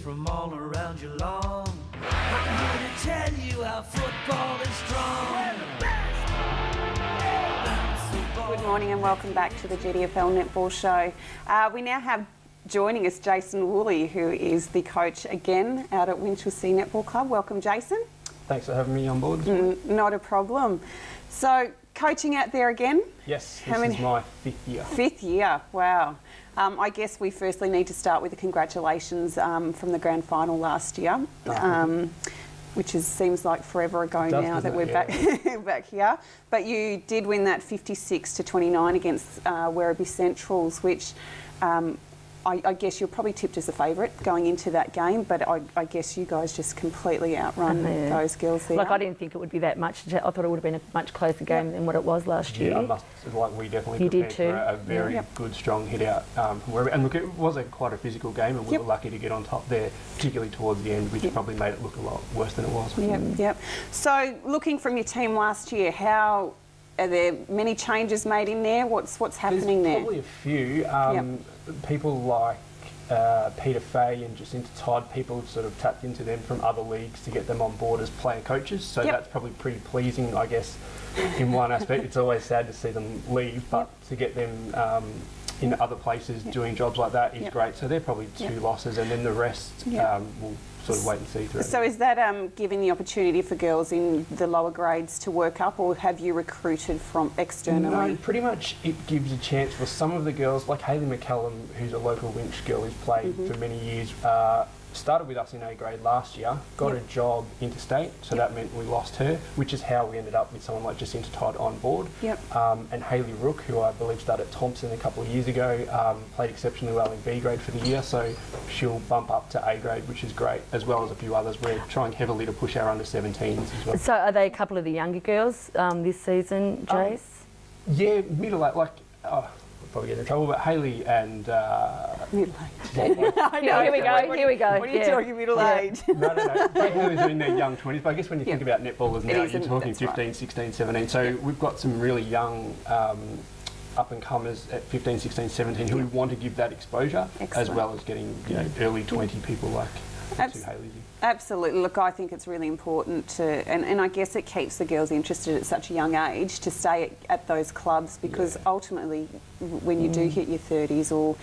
from all around your lawn. I'm here to tell you how football is strong. Good morning and welcome back to the GDFL Netball Show. We now have joining us Jason Woolley, who is the coach again out at Winchelsea Netball Club. Welcome, Jason. Thanks for having me on board. Not a problem. So, coaching out there again? Yes, this is my 5th year. 5th year, wow. I guess we firstly need to start with the congratulations from the grand final last year, which seems like forever ago now that we're back here. But you did win that 56-29 against Werribee Centrals, which I guess you're probably tipped as a favourite going into that game, but I guess you guys just completely outrun those girls there. Like, I didn't think it would be that much. I thought it would have been a much closer game than what it was last year. Yeah, we definitely prepared for a very good, strong hit out from Werribee. And look, it was quite a physical game, and we were lucky to get on top there, particularly towards the end, which probably made it look a lot worse than it was. Yep. So, looking from your team last year, are there many changes made in there? What's happening there? There's probably a few. People like Peter Fay and Jacinta Todd, people have sort of tapped into them from other leagues to get them on board as player coaches. So that's probably pretty pleasing, I guess, in one aspect. It's always sad to see them leave, but to get them in other places doing jobs like that is great. So they're probably 2 losses, and then the rest will sort of wait and see through. So is that giving the opportunity for girls in the lower grades to work up, or have you recruited from externally? No, pretty much it gives a chance for some of the girls, like Hayley McCallum, who's a local Winch girl who's played for many years, started with us in A grade last year, got a job interstate, so that meant we lost her, which is how we ended up with someone like Jacinta Todd on board. And Hayley Rook, who I believe started at Thompson a couple of years ago, played exceptionally well in B grade for the year, so she'll bump up to A grade, which is great, as well as a few others. We're trying heavily to push our under 17s as well. So are they a couple of the younger girls this season, Jace? Yeah, middle age, I'll probably get in trouble, but Hayley and... Middle-aged. Here we go. What are you talking middle-age? No. Hayley's in their young 20s, but I guess when you think about netballers now, you're talking 15, 16, 17. So we've got some really young up-and-comers at 15, 16, 17 who we want to give that exposure, as well as getting early 20 people like the 2 Hayleys. Absolutely. Look, I think it's really important to, and I guess it keeps the girls interested at such a young age to stay at those clubs, because ultimately when you do hit your 30s or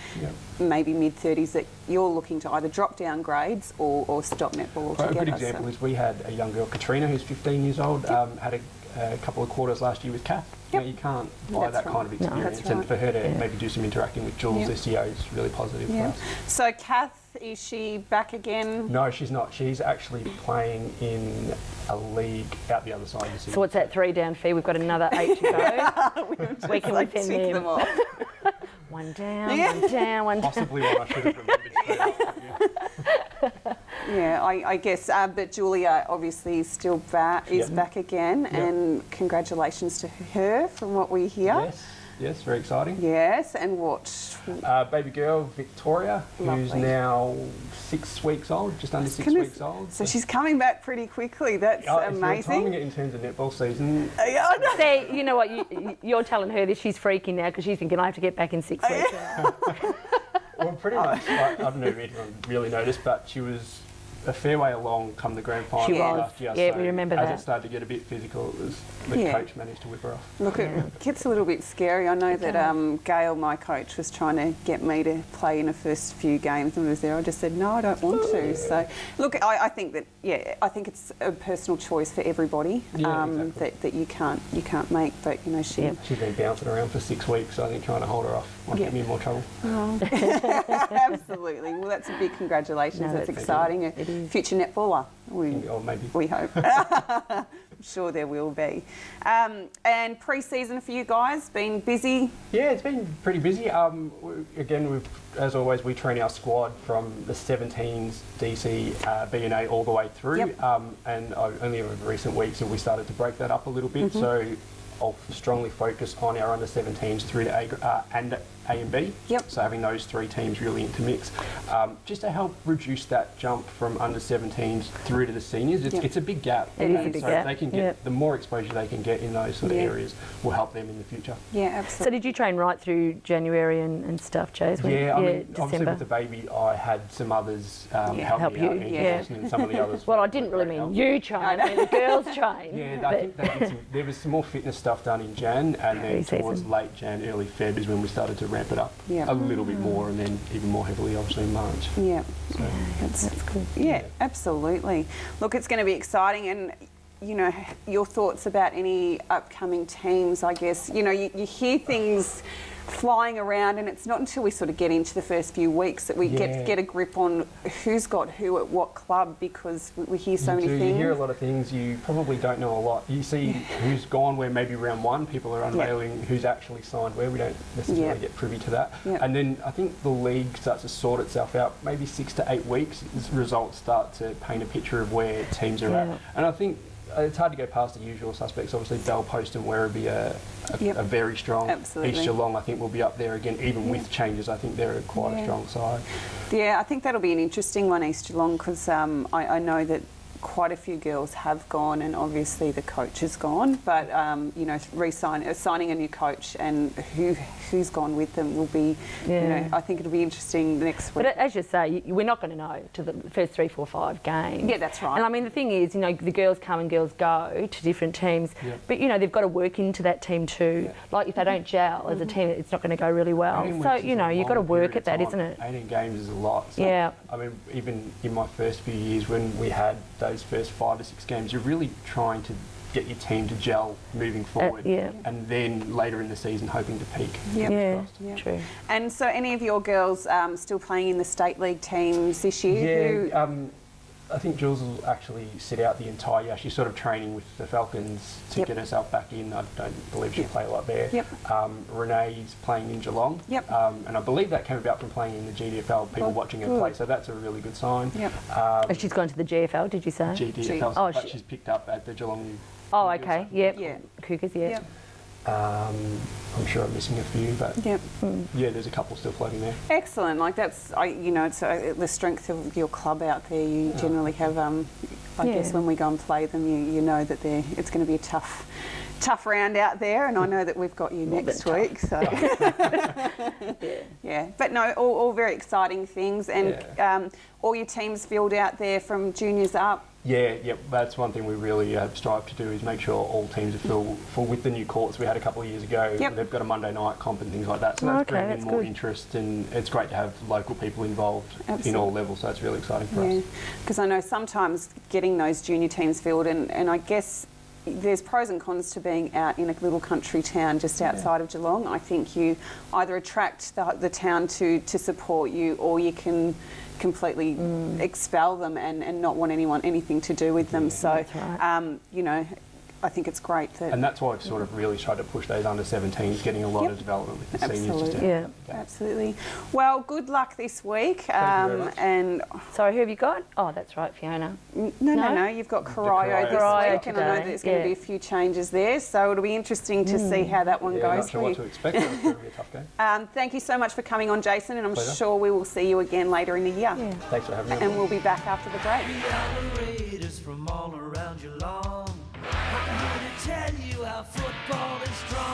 maybe mid-30s, that you're looking to either drop down grades or stop netball altogether. A good example is we had a young girl, Katrina, who's 15 years old, had a couple of quarters last year with Kath. You can't buy that kind of experience, and for her to maybe do some interacting with Jules this year is really positive for us. So Kath, is she back again? No, she's not. She's actually playing in a league out the other side of the city. So what's that 3 down fee? We've got another 8 to go. We can defend them off. One down, one down, one down. Possibly one I should have remembered straight after, I guess. But Julia obviously is still back again, and congratulations to her from what we hear. Yes, very exciting. Yes, and what? Baby girl Victoria, who's now 6 weeks old, just under 6 weeks old. So she's coming back pretty quickly. That's amazing. Timing it in terms of netball season. See, you know what? You're telling her that she's freaking now because she's thinking I have to get back in 6 weeks. Well, pretty much. I don't know if anyone really noticed, but she was a fair way along come the grand final last year. Yeah, we remember that. As it started to get a bit physical, the coach managed to whip her off. Look, it gets a little bit scary. I know that Gail, my coach, was trying to get me to play in the first few games and was there. I just said, no, I don't want to. So, look, I think that, I think it's a personal choice for everybody that you can't make. But, she's been bouncing around for 6 weeks, so I think trying to hold her off might get me in more trouble. Oh. Absolutely. Well, that's a big congratulations. That's exciting. A future netballer. We hope. I'm sure there will be. And pre-season for you guys, been busy? Yeah, it's been pretty busy. Again, as always, we train our squad from the 17s, DC, B&A all the way through. And only over recent weeks have we started to break that up a little bit. So I'll strongly focus on our under-17s through to A and B. Yep. So having those 3 teams really intermix, just to help reduce that jump from under-17s through to the seniors. It's a big gap. It is a big gap. They can get the more exposure they can get in those sort of areas will help them in the future. Yeah, absolutely. So did you train right through January and stuff, Jays? Yeah, I mean, December. obviously with the baby, I had some others help me help out, you, and some of the others. Well, were I didn't great really help. mean you train, I mean the girls train. Yeah, I think there was some more fitness stuff done in Jan, and then Pre-season. towards late Jan, early Feb is when we started to ramp it up Yeah. a little bit more, and then even more heavily, obviously, in March. Yeah. So, That's good. Yeah, absolutely. Look, it's going to be exciting, and you know, your thoughts about any upcoming teams, I guess. You know, you hear things flying around, and it's not until we sort of get into the first few weeks that we get a grip on who's got who at what club, because we hear so many things. You hear a lot of things, you probably don't know a lot. You see who's gone where, maybe round 1, people are unveiling who's actually signed where. We don't necessarily get privy to that. And then I think the league starts to sort itself out, maybe 6 to 8 weeks, results start to paint a picture of where teams are at. And I think it's hard to go past the usual suspects. Obviously, Bell Post and Werribee are very strong. Absolutely. East Geelong, I think, will be up there again, even with changes. I think they're quite a strong side. Yeah, I think that'll be an interesting one, East Geelong, because I know that quite a few girls have gone, and obviously the coach has gone. But you know, signing a new coach and who's gone with them will be. You know, I think it'll be interesting next week. But as you say, we're not going to know to the first 3, 4, 5 games. Yeah, that's right. And I mean, the thing is, you know, the girls come and girls go to different teams, but you know, they've got to work into that team too. Like if they don't gel as a team, it's not going to go really well. So you know, you've got to work at that, isn't it? 18 games is a lot. So, Yeah. I mean, even in my first few years when we had those first 5 or 6 games, you're really trying to get your team to gel moving forward, and then later in the season hoping to peak. Yeah, true. And so, any of your girls still playing in the state league teams this year? Yeah, I think Jules will actually sit out the entire year. She's sort of training with the Falcons to get herself back in. I don't believe she'll play a lot there. Renee's playing in Geelong, and I believe that came about from playing in the GDFL, people watching her play, so that's a really good sign. And she's gone to the GFL, did you say? GDFL, Oh, but she's picked up at the Geelong. Oh, okay, Cougars, I'm sure I'm missing a few, but there's a couple still floating there. Excellent. Like that's, you know, it's the strength of your club out there. You generally have, I guess, when we go and play them, you know that it's going to be a tough round out there, and I know that we've got you next week. So but no, all very exciting things, and all your teams filled out there from juniors up. That's one thing we really strive to do, is make sure all teams are full with the new courts we had a couple of years ago. They've got a Monday night comp and things like that, so that's bringing in more interest, and it's great to have local people involved in all levels, so it's really exciting for us. Because I know sometimes getting those junior teams filled, and I guess there's pros and cons to being out in a little country town just outside of Geelong. I think you either attract the town to support you, or you can completely expel them and not want anything to do with them. So, you know, I think it's great that... And that's why I've sort of really tried to push those under-17s, getting a lot of development with the seniors. Absolutely. Absolutely. Well, good luck this week. Thank you very much. And sorry, who have you got? Oh, that's right, Fiona. No. You've got Corio this week, and I know there's going to be a few changes there, so it'll be interesting to see how that one goes. I'm not sure what to expect. It's going to be a tough game. Thank you so much for coming on, Jason, and I'm sure we will see you again later in the year. Thanks for having me. And we'll be back after the break. Raiders from all around Geelong, I'm here to tell you how football is strong.